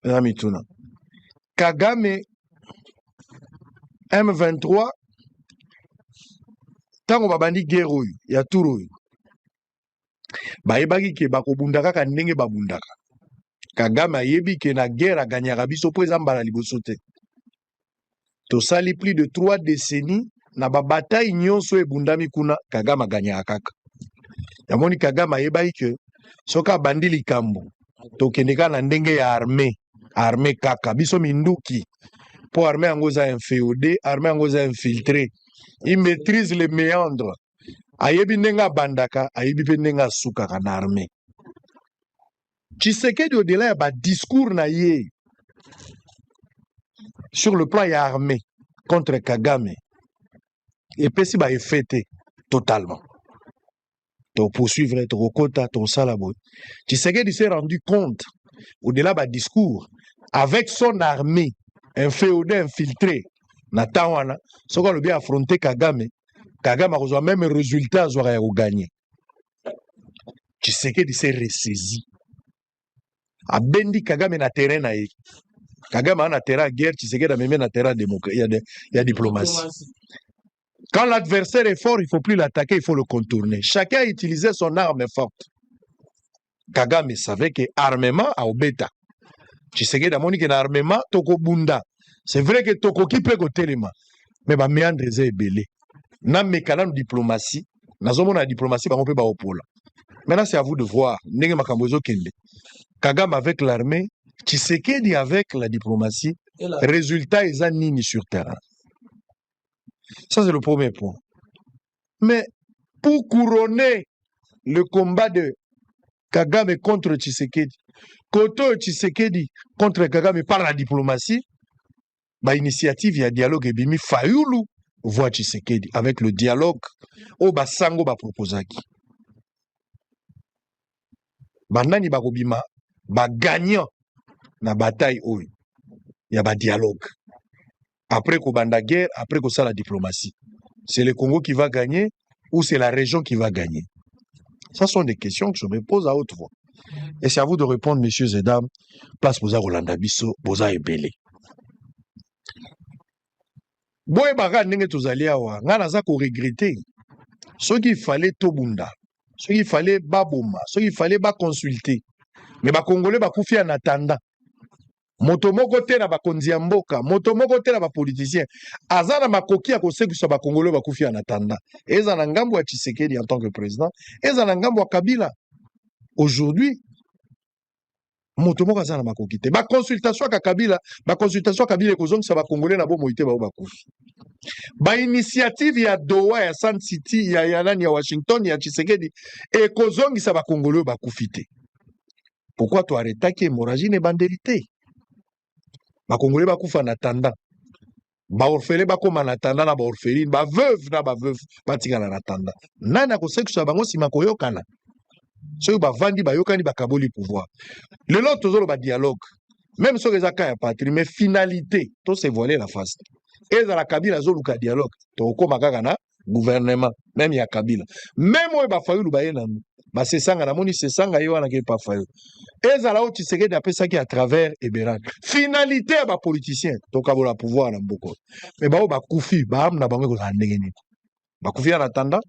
Mituna. Kagame M23 tango babandi guerre oyo ya turo oyo bayebaki ke bakobundaka ka ndenge babundaka. Kagame ayebi ke na guerre aganyaka biso po eza mbala liboso te. Tosali plus de 3 décennies na babataille nyonso ebundami kuna Kagame aganyaka kaka. Yamoni Kagame ayebaki ke soka bandi likambo tokendeka na ndenge ya armée kaka biso minduki po armée yango za inféodé, armée yango za infiltré. Il maîtrise les méandres. Ayebi nenga bandaka, ayebi pe nenga sukaka na armée. Tshisekedi au-delà ya ba discours na ye sur le plan ya armée contre Kagame et puis si ba effet totalement. To poursuivre to kokota to salabo. Tshisekedi s'est rendu compte au-delà ba discours avec son armée inféodé infiltré na tawana soko le bien affronter Kagame a reçu même résultat à gagner. Tshisekedi s'est ressaisi. A bendi Kagame na terrain na ye. Kagame na terrain guerre, Tshisekedi a même na terrain démocratie, il y a diplomatie. Quand l'adversaire est fort, il ne faut plus l'attaquer, il faut le contourner. Chacun a utilisé son arme forte. Kagame savait que armement a obeta. Tshisekedi a moni que armement toko bunda. C'est vrai que toko qui peut côté les mains. Mais ba méandre est belé. Na mekana diplomatie, nazomona diplomatie ba on peut ba opola. Maintenant c'est à vous de voir ndenge makambozo kende. Kagame avec l'armée, Tshisekedi avec la diplomatie, résultat ils ont nini sur terrain. Ça c'est le premier point. Mais pour couronner le combat de Kagame contre Tshisekedi, Koto Tshisekedi contre Kagame par la diplomatie, ba initiative ya dialogue et bimi Fayulu voit Tshisekedi avec le dialogue au basango ba proposaki. Banani bakobima ba gagnant na bataille oyo ya ba dialogue. Après ko banda guerre, après ko ça la diplomatie. C'est le Congo qui va gagner ou c'est la région qui va gagner? Ça sont des questions que je me pose à haute voix. Et c'est à vous de répondre, messieurs et dames. Place Boza Rolanda Bisso, Boza Ebele. Boye baga ndenge tozali awa, nga naza ko regretter. Ce qu'il fallait tobunda, ce qu'il fallait baboma, ce qu'il fallait ba consulter. Mais ba Congolais ba koufi en attendant. Motomoko te na ba konzi ya mboka, motomoko te na ba politicien. Azana makoki ya kosekisa ba Congolais ba koufi en attendant. Eza na ngambo ya Tshisekedi en tant que président, eza na ngambo ya Kabila. Aujourd'hui, motomoko azana makoki te. Ba consultation ka Kabila, ba consultation Kabila ekozongisa ba Congolais na bo moite ba bakufi. Ba initiative ya Doha ya Sun City ya nani ya Washington ya Tshisekedi ekozongisa ba Congolais ba kufite. Pourquoi tu arrêtes que hémorragie ne banderité? Ba Congolais ba kufa en attendant. Ba orphelin ba koma en attendant na ba orpheline, ba veuve na ba veuve ba tika en attendant. Nana ko sekso bango sima koyokana. Ceux ba vandi ba yokani ba kaboli pouvoir. Le lot tozolo ba dialogue. Même ceux qui ont patrie, mais finalité, tout se voiler la face. Et dans la Kabila, zoluka dialogue, to koma kaka na gouvernement, même ya Kabila. Même où ba fayu lubaye na ba se sanga na moni se sanga yo na ke pa fayu. Et dans la haute Tshisekedi appelle ça qui à travers Eberan. Finalité ba politicien, to kabola pouvoir na mboko. Mais ba ba koufi, ba am na bango ko za ndenge ni. Ba koufi en attendant,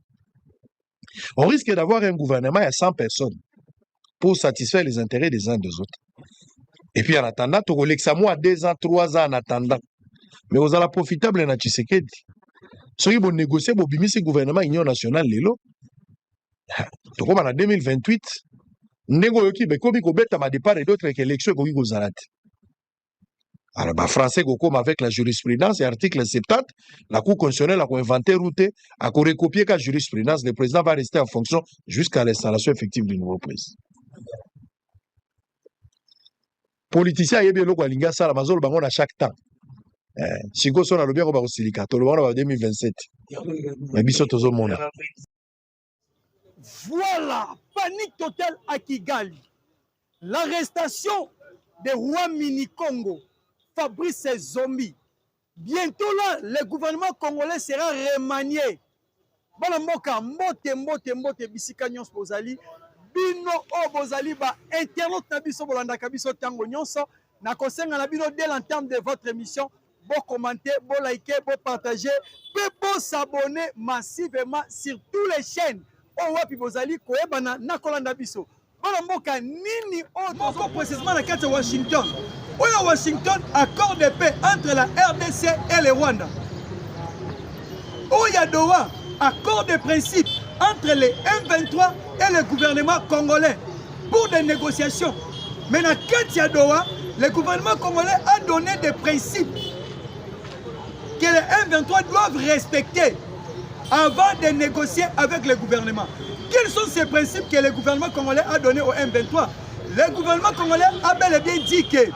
on risque d'avoir un gouvernement à 100 personnes pour satisfaire les intérêts des uns des autres. Et puis en attendant, tu as moi 2 ans, 3 ans en attendant. Mais vous allez profitable na Tshisekedi. Si vous négociez, vous bimisi le gouvernement Union nationale, lelo. Tu vois, en 2028, négocier, mais comme il y a départ et d'autres élections, il y a alors, les Français, comme avec la jurisprudence et l'article 70, la Cour constitutionnelle a inventé route, a recopié la jurisprudence. Le président va rester en fonction jusqu'à l'installation effective du nouveau président. Politicien yebi eloko alinga sala mazolo bango na chaque temps. Siko so na lobi ko ba kosilika to lobana ba 2027. Mais biso tozo mona. Voilà, panique totale à Kigali. L'arrestation de roi Mini Congo, Fabrice Zombi. Bientôt là, le gouvernement congolais sera remanié. Bana mboka mbote bisika nyonso bozali. Bino o bozali ba internaute na biso bolanda kabiso tango nyonso nakosenga na bino dès l'entame de votre émission, bon commenter, bon liker, bon partager, puis bon s'abonner massivement sur toutes les chaînes. Oh wapi bozali koyebana na kolanda biso. Bana mboka nini moko précisément na kati Washington. Oya Washington, accord de paix entre la RDC et le Rwanda. Oya Doha, accord de principe entre les M23 et le gouvernement congolais pour des négociations. Mais na kati ya Doha, le gouvernement congolais a donné des principes que les M23 doivent respecter avant de négocier avec le gouvernement. Quels sont ces principes que le gouvernement congolais a donnés au M23? Le gouvernement congolais a bel et bien dit que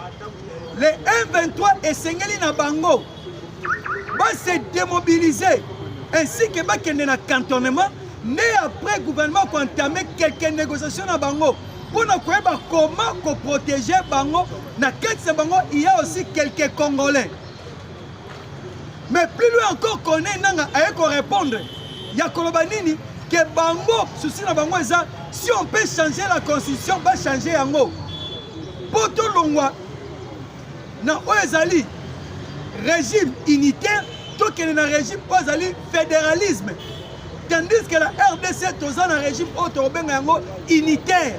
les M23 et Sengeli Nabango vont se démobiliser ainsi que va qu'il y ait un cantonnement. Mais après le gouvernement va entamer quelques négociations à Bango pour nous voir comment protéger Bango. Dans quelques Bango, il y a aussi quelques Congolais. Mais plus loin encore qu'on est, il faut répondre. Il y a Kolobanini que Bango, souci na Bango, si on peut changer la constitution, va changer Yango. Pour tout le monde, dans Oezali, régime unitaire, tout qu'il y a un régime Oezali fédéralisme. Tandis que la RDC est un régime unitaire.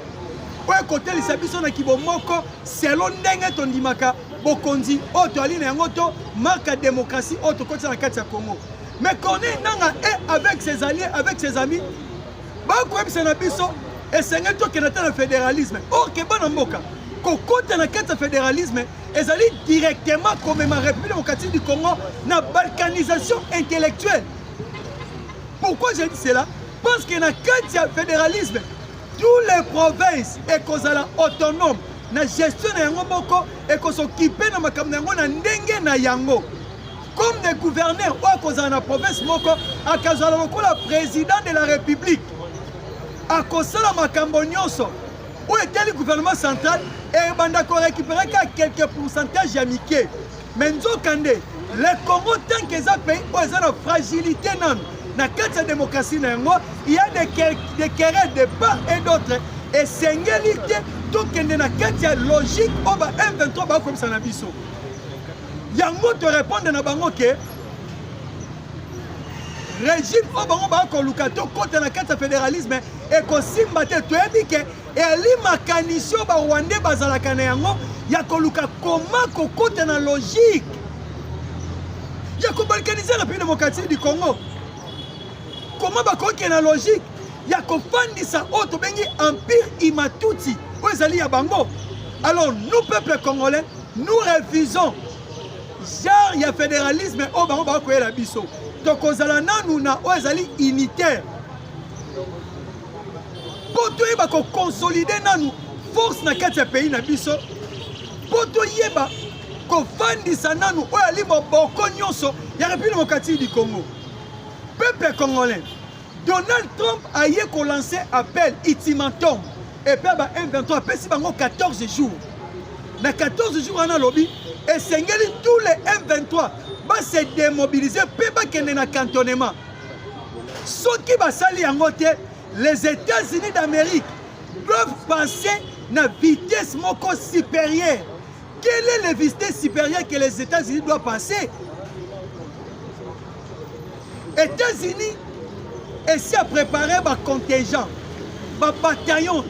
Pour côté les sabisos na kibomoko selon ndenge tondimaka bokonzi auto ali na yango to marque démocratie auto côté na kati ya Congo. Mais connaît nanga et avec ses alliés, avec ses amis, ba ko ebisa na biso et senga to kenata na fédéralisme. Or ke bana mboka ko côté na kati ya fédéralisme ezali directement comme ma République démocratique du Congo na balkanisation intellectuelle. Pourquoi j'ai dit cela? Parce que na kati ya fédéralisme toutes les provinces et kozala autonome na gestion na yango moko et ko s'occuper na makambo yango na ndenge na yango comme des gouverneurs ou kozala na province moko akazala lokola président de la République akosala makambo nyonso ou était le gouvernement central et banda ko récupérer quelques pourcentages amicés mais nzokande le Congo tant que ça pays ou ça na fragilité non. Dans la démocratie, il y a des querelles de part et d'autre. Et c'est une réalité, tout ce qui est logique, on va M23 comme ça. Il y a un mot de répondre dans le régime, on va contre la fédéralisme et qu'on s'y batte. Tu as dit que la mécanisme rwandais il y a comment côté la logique. Il y a qu'on balkaniser la République démocratique du Congo. Comment va la logique? Il y a qu'on fait ça autre empire Imatuti. Où est-ce ya bango? Alors nous peuple congolais, nous refusons. Genre il y a fédéralisme au bango ba ko la biso. Donc ozala nanu na ozali unitaire. Pour tout yeba ko consolider nanu force na kati ya pays na biso. Pour tout yeba ko fandisa nanu o ali boko nyonso ya République démocratique du Congo. Peuple congolais, Donald Trump a eu lancé appel ultimatum et puis M23 pesi bango 14 jours. Dans 14 jours on a lobby et sengeli tous les M23 va se démobiliser puis va kende na cantonnement. Ceux qui va sali yango te, les États-Unis d'Amérique doivent passer na vitesse moko supérieure. Quelle est la vitesse supérieure que les États-Unis doivent passer? États-Unis essaient de préparer un contingent, un bataillon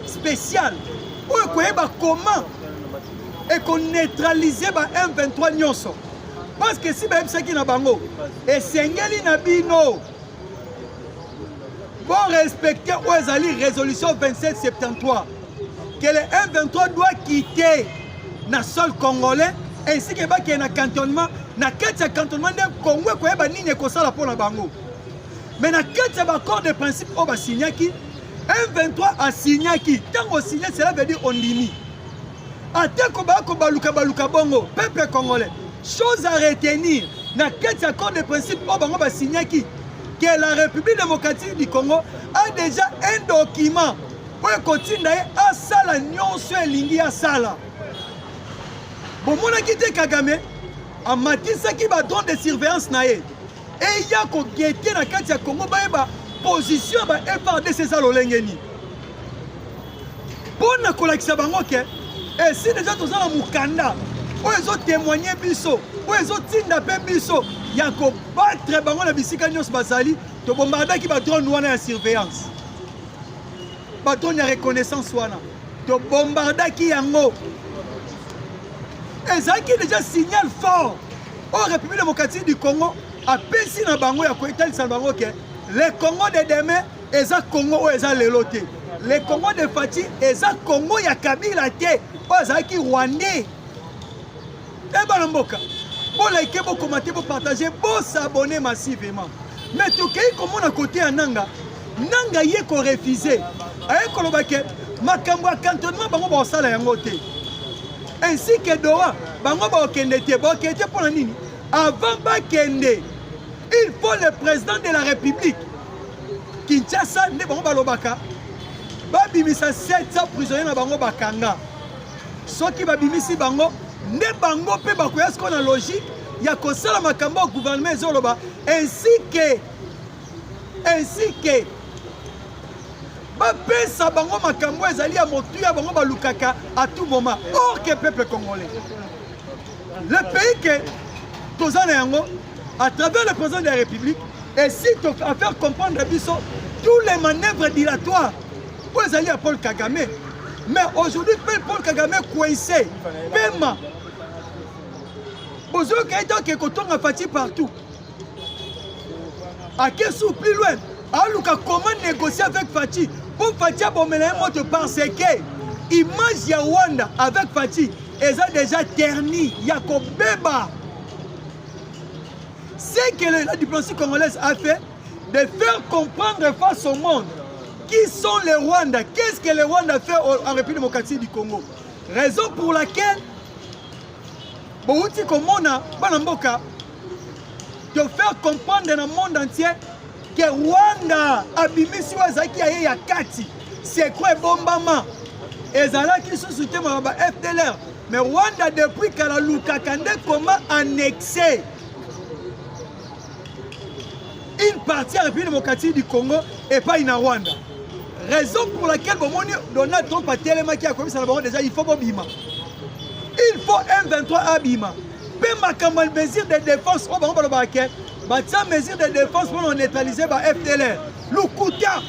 spécial pour comment et qu'on neutralise M23 nyonso. Parce que si même ça qui n'a pas bango et sengeli nabino pour respecter la résolution 2773 que le M23 doit quitter le sol congolais ainsi que qu'il y a un cantonnement. Na kati ya cantonnement de Congo ko yeba nini ko sala pona bango. Mais na kati ya accord de principe o ba signaki M23 a signaki tango signé cela veut dire on limite. Atako ba ko baluka bongo peuple congolais. Chose à retenir na kati ya accord de principe o bango ba signaki que la République démocratique du Congo a déjà un document pour continuer à sala nyonso elingi ya sala. Bon mona kité Kagame a matisa qui va donner des surveillance nae et il y a ko guetter na kati ya Congo ba position ba FARDC ça lolengeni. Pour na kolakisa bango ke Et si déjà tous en mukanda, ils ont témoigné biso, ils ont tinda pe biso, il y a ko battre bango na bisika nyos basali, to bombarda ki ba drone wana ya surveillance. Ba drone ya reconnaissance wana. To bombarda ki yango. Et ça qui déjà signal fort au République démocratique du Congo a pesi na bango ya ko etalisa bango ke le Congo de demain eza Congo o eza leloté. Le Congo de Fati eza Congo ya Kabila te. Ozaki Rwandais. Et Balamboka. Bon liker, bon commenter, bon partager, bon s'abonner massivement. Mais tout cas, comme on a côté à Nanga, Nanga y est qu'on refusé. Aïe kolobake, makambo cantonnement bango ba sala yango te. Ainsi que Doha, bango ba okende te, ba okende pour la nini. Avant ba kende, il faut le président de la République. Kinshasa ne bango ba lobaka. Ba bimisa 700 prisonniers na bango bakanga. Soki babimisi bango ne bango pe bakoya ce na logique ya kosala makambo gouvernement ezoloba ainsi que bapesa bango makambo ezali ya motu ya bango balukaka à tout moment or que peuple congolais le pays que tozana yango à travers le président de la République et si à faire comprendre biso tous les manœuvres dilatoires pour ezali à Paul Kagame. Mais aujourd'hui, Paul Kagame coincé. Pema. Bonjour, quelqu'un qui est content de Fati partout. À quel sous plus loin? Alors, comment négocier avec Fati? Pour Fati, bon, mais là, moi, je pense que l'image de Rwanda avec Fati est déjà ternie. Il y a comme Beba. C'est que la diplomatie congolaise a fait de faire comprendre face au monde. Qui sont les Rwandais? Qu'est-ce que les Rwandais fait en République démocratique du Congo? Raison pour laquelle, Bouti Komona, Banamboka, de faire comprendre dans le monde entier que Rwanda, Abimisi Wazaki Aye Yakati, c'est quoi bombama? Et Zala qui se soutient à FDLR. Mais Rwanda, depuis qu'elle a Lukakande, comment annexer une partie de la République démocratique du Congo et pas une Rwanda? Raison pour laquelle Donald Trump a tellement qui a commis ça déjà, il faut Bobima. Il faut M23 Abima. Même ma mesure de défense, on va la mesure de défense pour neutraliser la FDLR. Lukuta.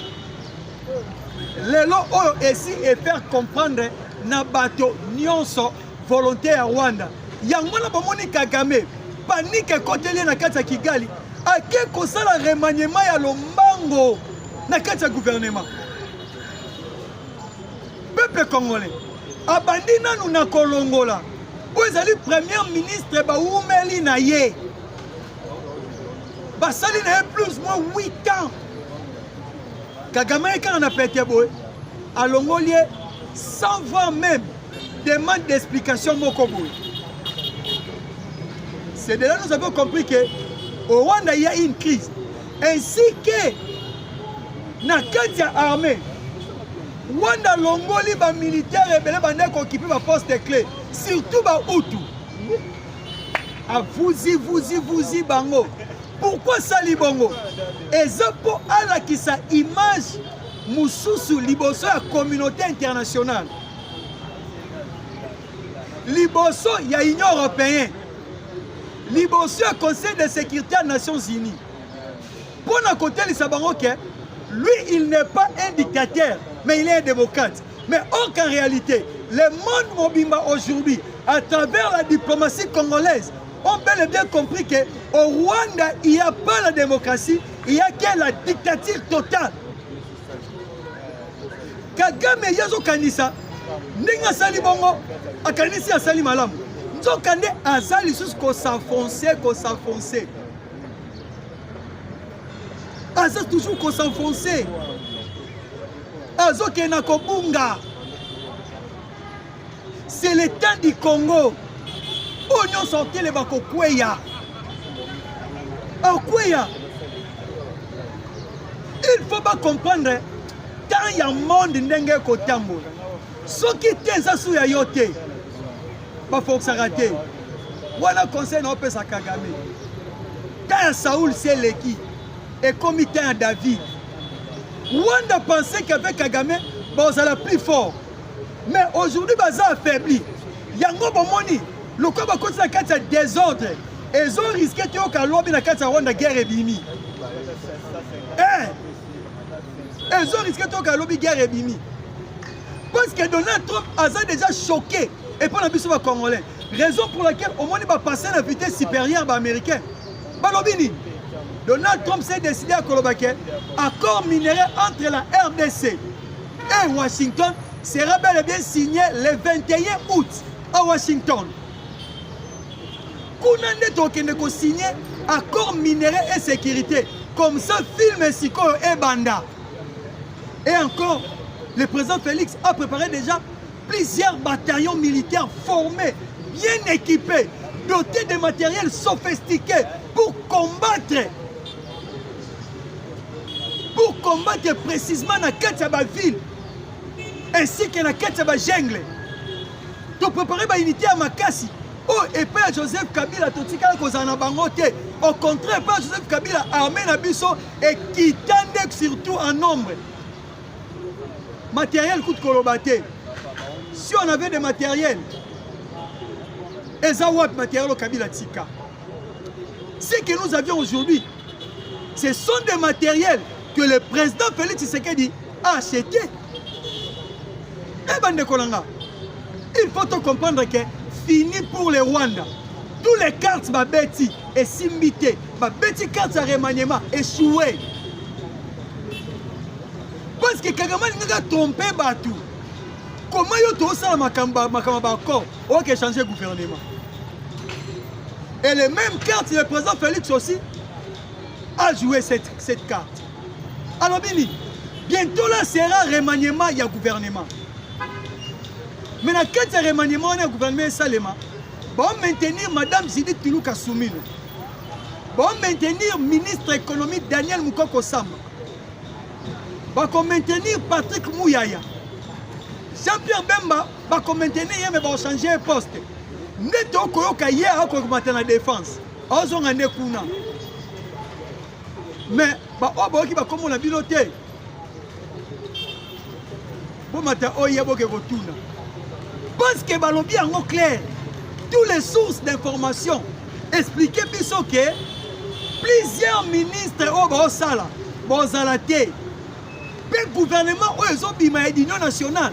Les lots ici et faire comprendre na bateau nyonso volonté à Rwanda. Yango na bomoni Kagame panique côté lié na kati Kigali. A quelque ça la remaniement ya lombango na kati gouvernement. Peuple congolais, abandi nanu na kolongola. Où ezali premier ministre baoumeli na ye. Basali na plus ou moins 8 ans. Kagame quand on a pété boy, à Longolier, sans voir même demande d'explication mokoboy. C'est de là que nous avons compris que au Rwanda il y a une crise. Ainsi que na kati armée. Rwanda Longoli ba militaire rebelle bande occupé ba poste clé surtout ba Hutu. A vous bango. Pourquoi ça libongo? Et ça pour ala qui sa image mususu liboso ya communauté internationale. Liboso ya Union européenne. Liboso ya Conseil de sécurité des Nations Unies. Pour na côté li sabango que lui il n'est pas un dictateur. Mais il est un démocrate. Mais en réalité, le monde mobimba aujourd'hui, à travers la diplomatie congolaise, ont bel et bien compris qu'au Rwanda, il n'y a pas la démocratie, il y a que la dictature totale. Kagame Yazo Kanisa, Ninga Sali Bongo, a Kanisi a Sali Malam. Nzokande Azali sus ko s'enfoncer. Azali toujours ko s'enfoncer. Azoke na kobunga. C'est le temps du Congo. Oignon sorti les bako kweya. Kweya. Il faut pas comprendre. Quand il y a un monde ndenge kotambo. Ce qui te zasu ya yote. Ba faut que ça rate. Voilà conseil na pesa Kagame. Quand Saoul c'est l'équipe et comité à David. Rwanda pensait qu'avec Kagame, bon, ça l'a plus fort. Mais aujourd'hui, baza affaibli. Yango bomoni, le corps va continuer à faire désordre. Et ils ont risqué de faire lobby dans la guerre et bimi. Ils ont risqué de faire lobby guerre et bimi. Parce que Donald Trump a déjà choqué. Et pas la mission congolais. Raison pour laquelle au moins il va passer à la vitesse supérieure américaine. Balobini. Donald Trump s'est décidé à Kolobake. Accord minéraire entre la RDC et Washington sera bel et bien signé le 21 août à Washington. Kounande tokende ko signé accord minéraire et sécurité. Comme ça, film Siko et Banda. Et encore, le président Félix a préparé déjà plusieurs bataillons militaires formés, bien équipés, dotés de matériel sophistiqué pour combattre précisément dans la ville ainsi que dans la jungle. Pour préparer une unité à Makassi. Oh, et pas Joseph Kabila, au contraire, pas Joseph Kabila armé na biso et qui tendait surtout en nombre. Matériel coûte colobaté. Si on avait des matériels, Ezawat matériel au Kabila Tika. Ce que nous avions aujourd'hui, ce sont des matériels que le président Félix Tshisekedi a achetés. Et bande kolanga, il faut comprendre que fini pour les Rwanda. Tous les cartes babeti et simbité, babeti cartes à remaniement échoué. Parce que Kagame n'a pas trompé Batou. Comment il y a ça Makamba d'accord ok changer le gouvernement. Et les mêmes cartes, le président Félix aussi a joué cette carte. Alors Bini, bientôt là sera remaniement, il y a gouvernement. Mais dans le cadre de remaniement, il y a gouvernement Salema. Bon maintenir Madame Zidi Toulouka Soumino. Bon maintenir ministre économique Daniel Moukoko Samba. Bon maintenir Patrick Mouyaya. Jean-Pierre Bemba va maintenir mais va changer de poste. Neto Koyoka hier a augmenté la défense. Ozon a nekuna. Mais bah obo qui va comme on a biloté. Bon matin oya boke botuna. Parce que balobi en clair. Toutes les sources d'information expliquaient que plusieurs ministres au Sala, Bozalate, le gouvernement ils ont bima l'Union nationale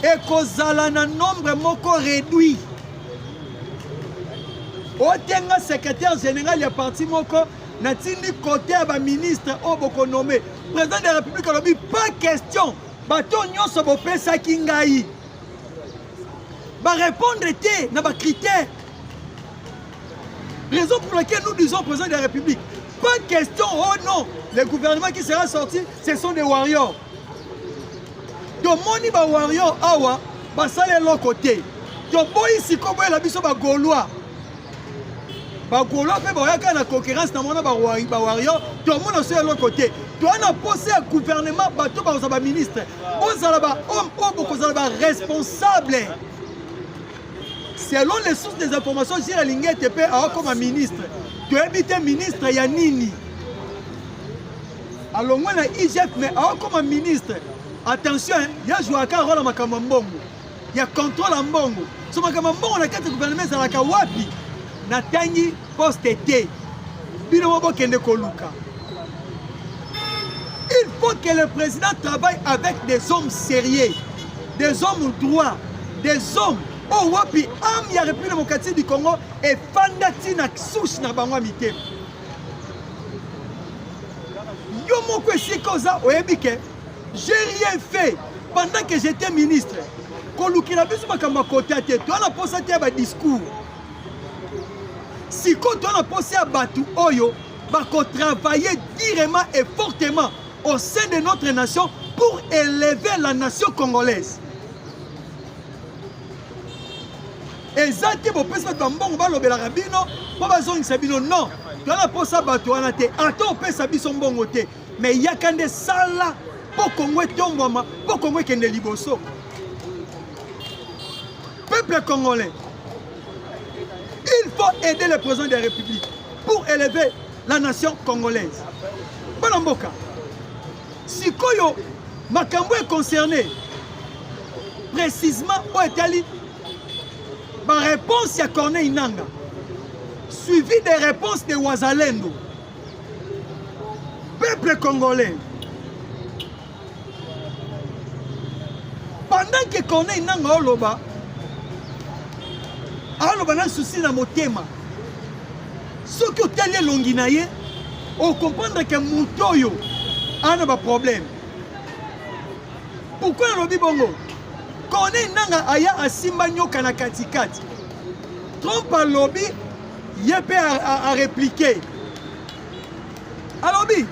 et qu'Ozala un nombre moko réduit. Otenga secrétaire général du parti moko natini côté à ministre au boko nommé président de la République a dit pas question bato nyonso bo pesa kingai. Va répondre à nos critères. Raison pour laquelle nous disons président de la République. Pas de question, oh non, le gouvernement qui sera sorti, ce sont des warriors. Donc, moni ba warrior, awa, ba sale l'autre côté. Donc, boy ici, comme la biso ba gaulois. Ba gaulois fait ba la concurrence dans mon ba warrior. Tout le monde est sur l'autre côté. Tu as posé un gouvernement, bateau ba ministre. On a ba homme, on ba responsable. Selon les sources des informations, j'ai la ligne TP comme ministre. Tu habites ministre, il y a Nini. Alors moi, il y a IGF, mais comme ministre. Attention, il y a joué à rôle à Makamambongo. Il y a contrôle en Bongo. Sur Makamambongo, on a 4 gouvernements à la Kawapi. Natani poste T. Il faut que le président travaille avec des hommes sérieux, des hommes droits, des hommes. Oh wapi am ya République démocratique du Congo et fandati na souche na bangwa mité. Yo moko sikoza oyebike, j'ai rien fait pendant que j'étais ministre. Kolukila biso makamba côté te, toi na posa te ba discours. Siko toi na posa batu oyo ba ko travailler durement et fortement au sein de notre nation pour élever la nation congolaise. Exactement, pour pesa tambongo balobela rabino, pas besoin sabino non. Tu as pour ça bato anate. Attends pesa biso mbongo te. Mais il y a quand des sala pour Congo tomboma, pour Congo kende liboso. Peuple congolais. Il faut aider le président de la République pour élever la nation congolaise. Balamboka. Si Koyo Makambo est concerné, précisément où est-elle ma réponse à Corneille Nanga, suivi des réponses de Wazalendo, peuple congolais. Pendant que Corneille Nanga oloba na souci na motema, ce que tu longi na ye, on comprendre que Moutoyo a un problème. Pourquoi le lobby bongo? Corneille Nanga aya asimba nyoka na katikati. Trompe à lobby, yepé à répliquer. Alors lobby,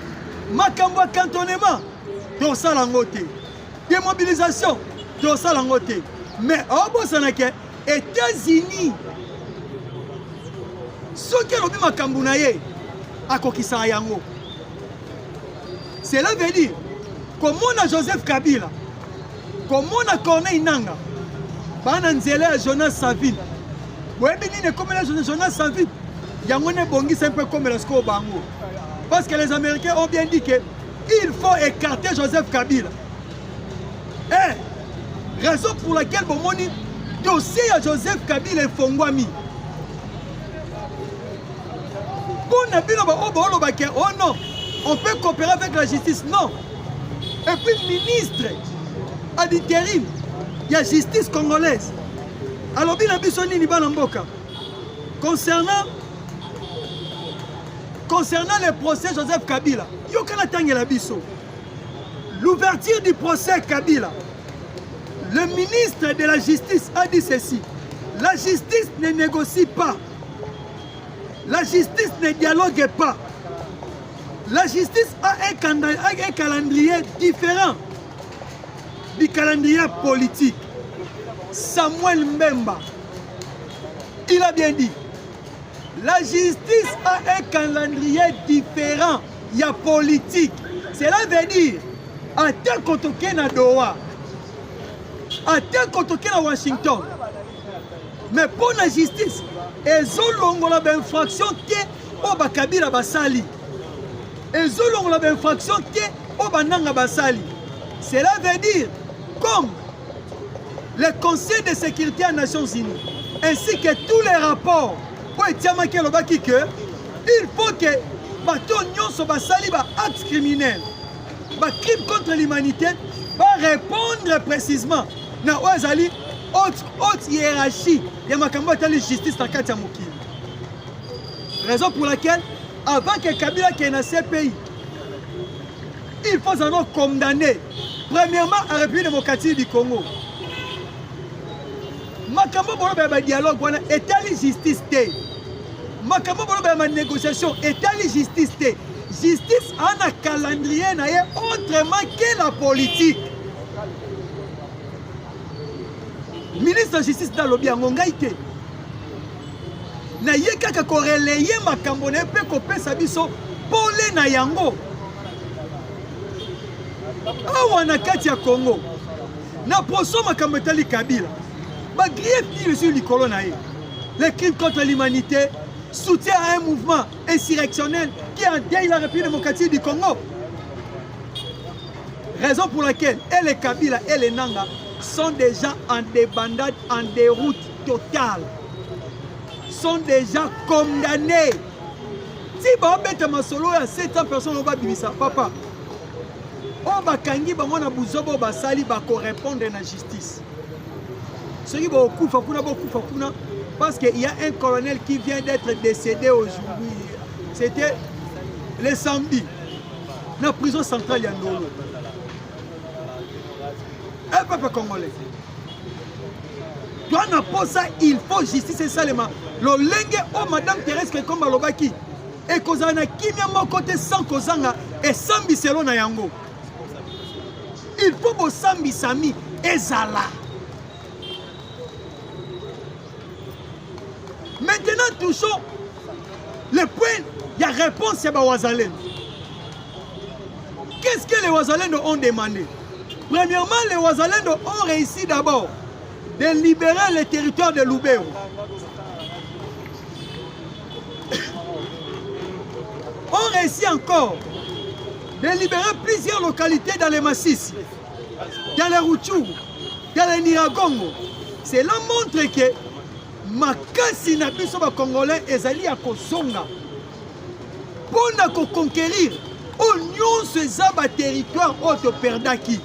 makambo cantonnement, dans ça langote. Démobilisation, dans ça langote. Mais au bout de ça, États-Unis, ce que lobby makambo na ye, akokisa yango. Cela veut dire, comme on a Joseph Kabila, comme on a Corneille Nanga, pendant Nzela Jonas Savine, comme Jonas Savine, il y a un bongi un peu comme le score bango. Parce que les Américains ont bien dit qu'il faut écarter Joseph Kabila. Raison pour laquelle bon moni dossier à Joseph Kabila est fongwami. Pour oh non, on peut coopérer avec la justice, non. Et puis ministre à l'intérim, il y a justice congolaise. Alors bien Bisoni Nibalamboka. Concernant le procès Joseph Kabila, l'ouverture du procès Kabila, le ministre de la justice a dit ceci: la justice ne négocie pas, la justice ne dialogue pas, la justice a un calendrier différent du calendrier politique. Samuel Mbemba, il a bien dit, la justice a un calendrier différent, il y a politique. Cela veut dire, à tel qu'on toque na Doha, à tel qu'on toque na Washington, mais pour la justice, ils ont l'infraction qui est au Bakabila Basali. Ils ont l'infraction qui est au Bananga Basali. Cela veut dire, comme le Conseil de sécurité des Nations Unies, ainsi que tous les rapports, il faut que les actes criminels, les crimes contre l'humanité, répondre précisément à la haute hiérarchie de la justice dans le Mokili. Raison pour laquelle, avant que Kabila ait dans ces pays, il faut en condamner. Premièrement, à la République démocratique du Congo. Makambo bolo ba dialogue wana etali justice te. Makambo bolo ba négociation etali justice te. Justice a un calendrier na ye autrement que la politique. Ministre de justice dans lobby ngai te. Na ye kaka ko relayer makambo na pe ko pesa biso pole na yango. Awa na kati ya Congo. Na poso makambo etali Kabila. Les crimes contre l'humanité, soutien à un mouvement insurrectionnel qui endeuille la République démocratique du Congo. Raison pour laquelle les Kabila et les Nanga sont déjà en débandade, en déroute totale. Sont déjà condamnés. Si vous avez solo à 700 personnes, on va dire ça, papa. On va kangi bangona buzobo basali bako répondre à la justice. Parce qu'il y a un colonel qui vient d'être décédé aujourd'hui. C'était le samedi, dans la prison centrale Yandolo. Un peuple congolais. Toi, ça, il faut justice seulement. Le lingue, oh Madame Thérèse comme Balobaki. Et Kozana Kimia côté sans Kozanga et sans Bisselo na Yango. Il faut que Sambi Sami et Zala. Maintenant, touchons le point, il y a réponse à Wazalendo. Qu'est-ce que les Wazalendo ont demandé? Premièrement, les Wazalendo ont réussi d'abord de libérer le territoire de Lubero. Ont réussi encore de libérer plusieurs localités dans les Massissi, dans les Rutshuru, ya la Niragongo. Cela montre que makasi na biso ba Congolais ezali ya kozonga pona ko conquérir au nyonso eza ba territoire auto perdaki.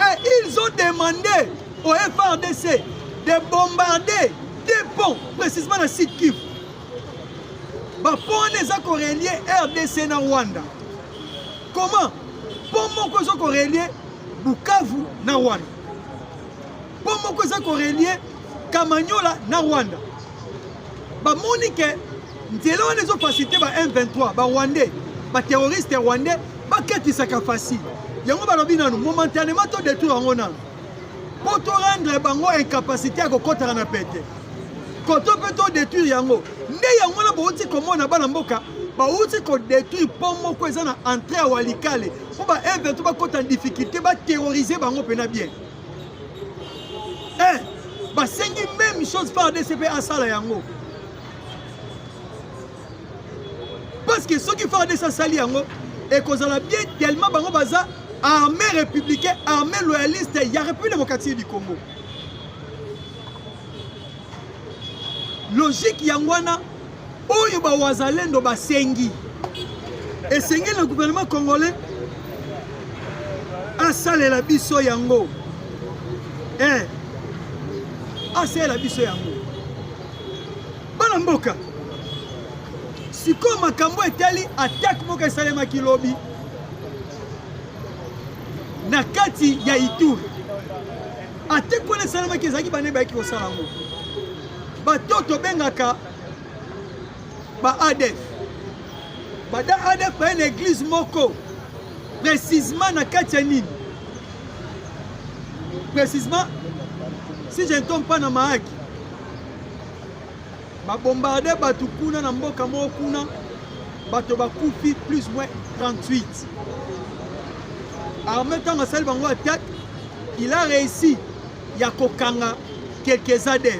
Et ils ont demandé au FRDC de bombarder des ponts, précisément dans site Kivu. Ba pont eza ko relier RDC na Rwanda. Comment? Pont moko eza ko relier Bukavu na Rwanda. Pont moko eza ko relier Kamanyola na Rwanda. Ba moni ke nzela wana ezo facilité ba M23, ba Rwandais, ba terroriste Rwandais, ba ketisaka facile. Yango balobi nanu momentanément to détruire yango nanu. Po to rendre bango incapacité ya kokotaka na pete. Koto pe to détruire yango. Nde yango na bauti komona bana mboka, bauti ko détruire pont moko eza na entrée ya Walikale. Po ba M23 ba kota en difficulté, ba terroriser bango pena bien. Bah c'est la même chose par DCP à ça yango. Parce que ceux qui font des sali yango et qu'on a bien tellement bango baza armée républicaine, armée loyaliste, il y a République démocratique du Congo. Logique yangwana oyo ba wazalendo ba sengi. Et sengi le gouvernement congolais a salé la biso yango. C'est la biso yango. Bana mboka. Siko makambo etali attaque moka salema kilobi. Na kati ya Ituri. Attaque pona salema ki ezaki bane ba ki osala ngo. Ba toto bengaka ba ADF. Ba da ADF ba une église moko. Précisément na kati ya nini. Précisément si je ne tombe pas dans ma haki, ma bombardé batu kuna na mboka mo kuna, bato bakufi plus ou moins 38. En même temps, Marcel Bango attaque, il a réussi à kokanga quelques ADF.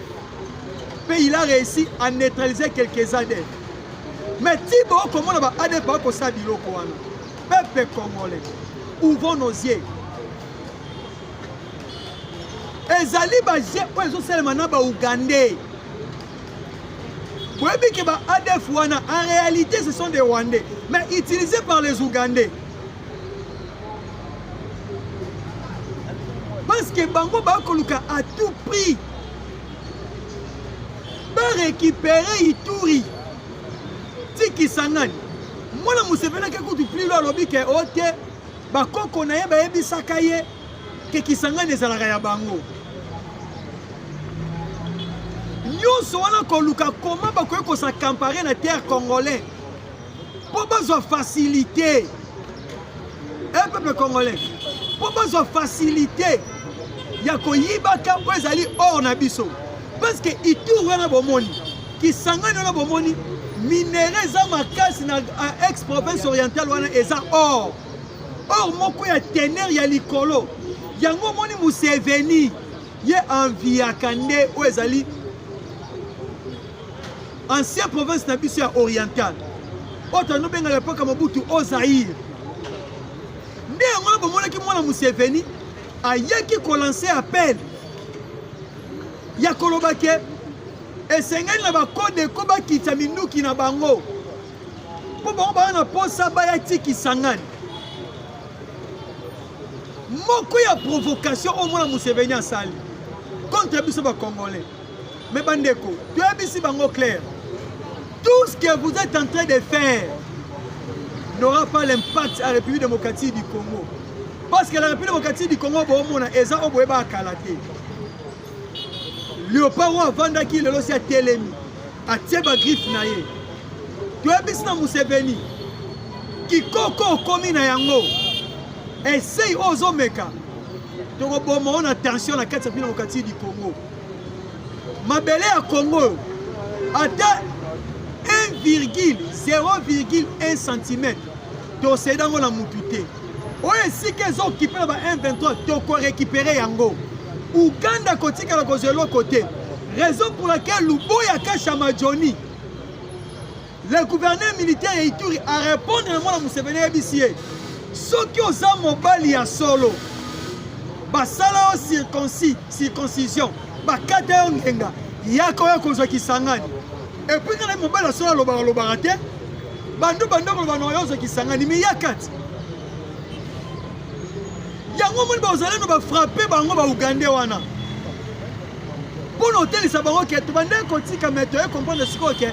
Puis il a réussi à neutraliser quelques ADF. Mais Tibo, comment on va ADF pour ça biloko wana? Peuple congolais, ouvrons nos yeux. Ezali baje ozo selema ba Ougandais. Vous voyez que ba ADF wana en réalité ce sont des Rwandais mais utilisés par les Ougandais. Parce que bango ba koluka à tout prix ba récupérer Ituri. Tiki Sangani. Moi na Museveni ke kutu plus lo lobi ke ote ba koko na ye ba yebisaka ye ke Kisangani ezalaka ya bango. Nyonso wana koluka comment bakoki kosacamparer na terre congolais po bazwa facilité. Peuple congolais po bazwa facilité ya koyibaka po ezali or na biso. Parce que Ituri wana bomoni Kisangani wana bomoni minéraux za makasi na ex-province orientale wana eza or. Or moko ya tener ya likolo. Yango moni Museveni ye enviaka nde o ezali ancienne province na biso ya orientale. Ota no benga l'époque Mobutu au Zaïre. Nde yango na bomonaki mwana Museveni ayeki ko lancer appel ya kolobake esengeli na ba code ko ba kita minuki na bango. Po bango ba na posa ba ya tiki Sangani. Moko ya provocation au mwana Museveni asali contre biso ba Congolais. Mais bandeko, tu as ici bango clair. Tout ce que vous êtes en train de faire n'aura pas l'impact à la République démocratique du Congo. Parce que la République démocratique du Congo est en train Léopard a vendu le losi à Telemi, à Tieba Griffe Naye. Tu as ici dans Museveni qui koko komi na yango. Essaye aux omeka. Tu as attention à la République démocratique du Congo. Ma belle à Congo, atteint 0,1 cm. Tu sais dans la moutouté. Oui, si qu'ils ont occupé le 1,23, tu peux récupérer Yango. Ouganda côté à l'autre côté. Raison pour laquelle Luboya Kashamadjoni, le gouverneur militaire et Ituri, a répondu à moi à Museveni Abissier. Ceux qui ont mobile à solo. basala o circoncision bakata yo ngenga yako ya kozwa kisangani et puis kana mobala sola lobaka te bandu koloba no yo kisangani mi yakati yango moni bazalendo bafrappe bango baugande wana mpono otelisa bango ke tobande kotika me toye comprendre sikoyo ke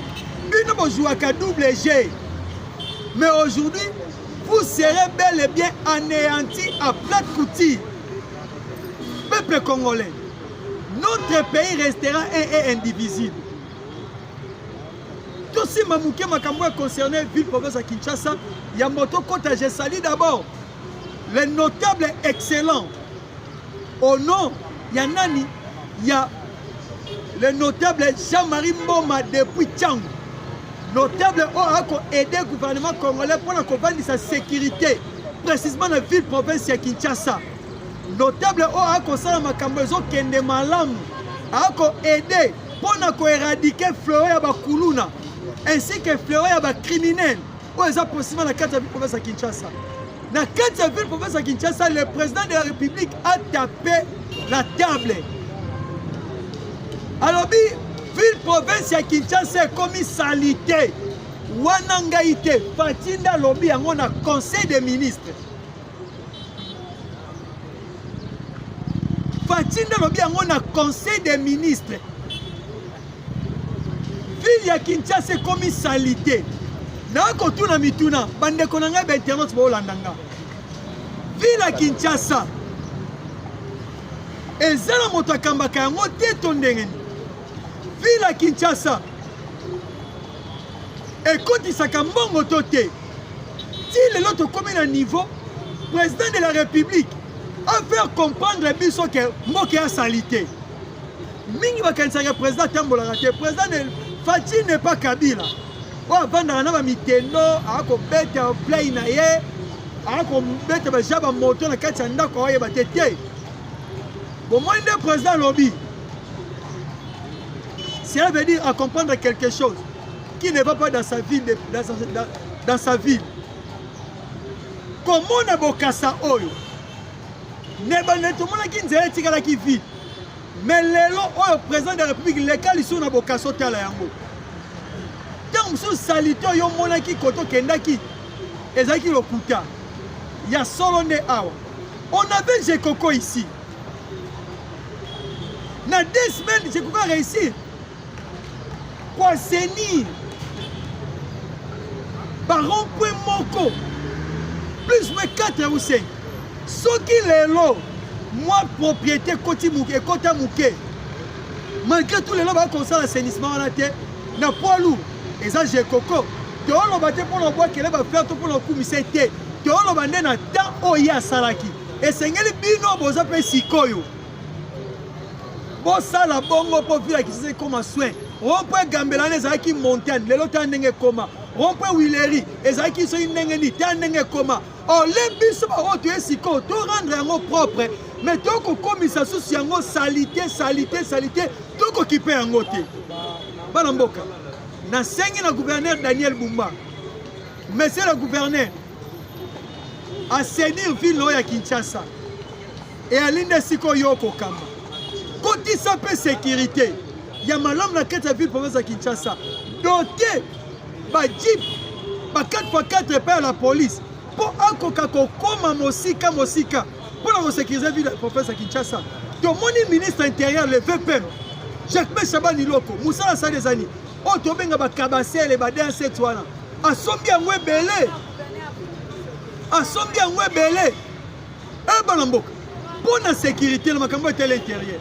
bino bozwaka double G mais aujourd'hui vous serez bel et bien anéanti à plate couture. Peuple congolais, notre pays restera un et indivisible. Tout ce mamouké makambo est concerné ville province à Kinshasa, Yamoto Kota, je salue d'abord les notables excellents. Au nom, Yanani, il y a le notable Jean-Marie Mboma depuis Tchang. Notable a aidé le gouvernement congolais pour accompagner sa sécurité, précisément dans la ville province de Kinshasa. Notable a concerne Makambezo Kende Malam, a aidé pour éradiquer Fleury à Bakuluna, ainsi que Fleury à criminels, où ils ont possiblement la 4e ville province de Kinshasa. Dans la 4e ville province de Kinshasa, le président de la République a tapé la table. Alors, ville province ya Kinshasa comme salité wanangaite fatinda lobby yango na conseil des ministres fatinda lobby yango na conseil des ministres ville ya Kinshasa comme salité na kotuna mituna bande konanga ba internet ba olandanga ville ya Kinshasa ezala moto akambaka yango te tondengeni ville à Kinshasa ekotisaka mbongo to te ti lelo tokomi na niveau président de la République a faire comprendre biso ke mboka ya salité mingi bakanisaka président tambolaka te président Fachi n'est pas Kabila o avandaka na bamitendo akobeta play na ye akobeta bajaba moto na kati ya ndako oyeba te te bomoi nde président lobi. Cela veut dire à comprendre quelque chose qui ne va pas dans sa ville. Dans sa ville. Comment on a bokasa oyo? Ne banne tout le monde qui nzela tika la qui vit. Mais lelo oyo président de la République lequel ils sont na bokaso tala yango. Tant sous salito yo mona ki koto kendaki ezaki lokuta. Ya solo ne awa. On avait Jekoko ici. Na 2 semaines Jekoko a réussi. Pour assainir par rond-point Moko plus de 4 ou 5 ce qui est là moi propriété Koti Mouké Kota Mouké malgré tout les lois concernant l'assainissement on a été na poids lourd et ça j'ai coco tu as l'objet pour le bois qu'elle va faire tout pour le coup mais c'était tu as l'objet na temps oya salaki et c'est ngeli bino boza pe sikoyo bon ça la bongo pour vivre qui c'est comme un soin rompre Gambelane ezaki montagne lelo tandenge koma rompre Wileri ezaki so ndenge ni tandenge koma o le biso ba oto esiko to rendre yango propre mais to ko komisa susu yango salité to ko kipe yango te bana mboka na sengi na gouverneur Daniel Bumba monsieur le gouverneur assainir ville ya Kinshasa et alinde siko yoko kama koti sa pe sécurité. Il y a malhomme dans la ville province de Kinshasa. Doté, jeep, 4x4 par la police. Pour un mosika. Pour la sécuriser la ville province de Kinshasa. Donc mon ministre intérieur, le VPM, Jacques Chabani Loko, Moussa Sadezani, Otobenga Bakabase, les Badens, cette fois-là. Assombia Mwebele. Balamboka. Pour la sécurité, le Makambo est à l'intérieur.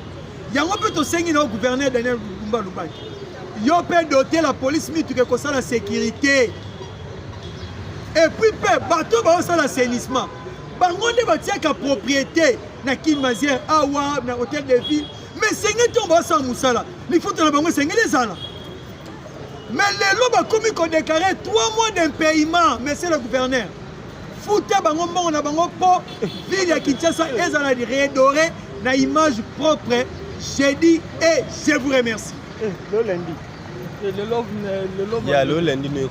Il y a un peu de sengi au gouverneur Daniel Bumba Lubaki. Il y a un peu doté la police, mais tu que ça la sécurité. Et puis, bateau va ça l'assainissement. Bangonde va tirer la propriété. Na Kinmazière, Awa, na hôtel de ville. Mais sengi tombe ça Moussala. Il faut que la bango sengi les ala. Mais les lobes commis qu'on déclaré 3 mois d'impayement, monsieur le gouverneur. Fouta bango mbongo na bango po ville ya Kinshasa ezala redoré na image propre. J'ai dit et je vous remercie. Le lundi. Le lundi, nous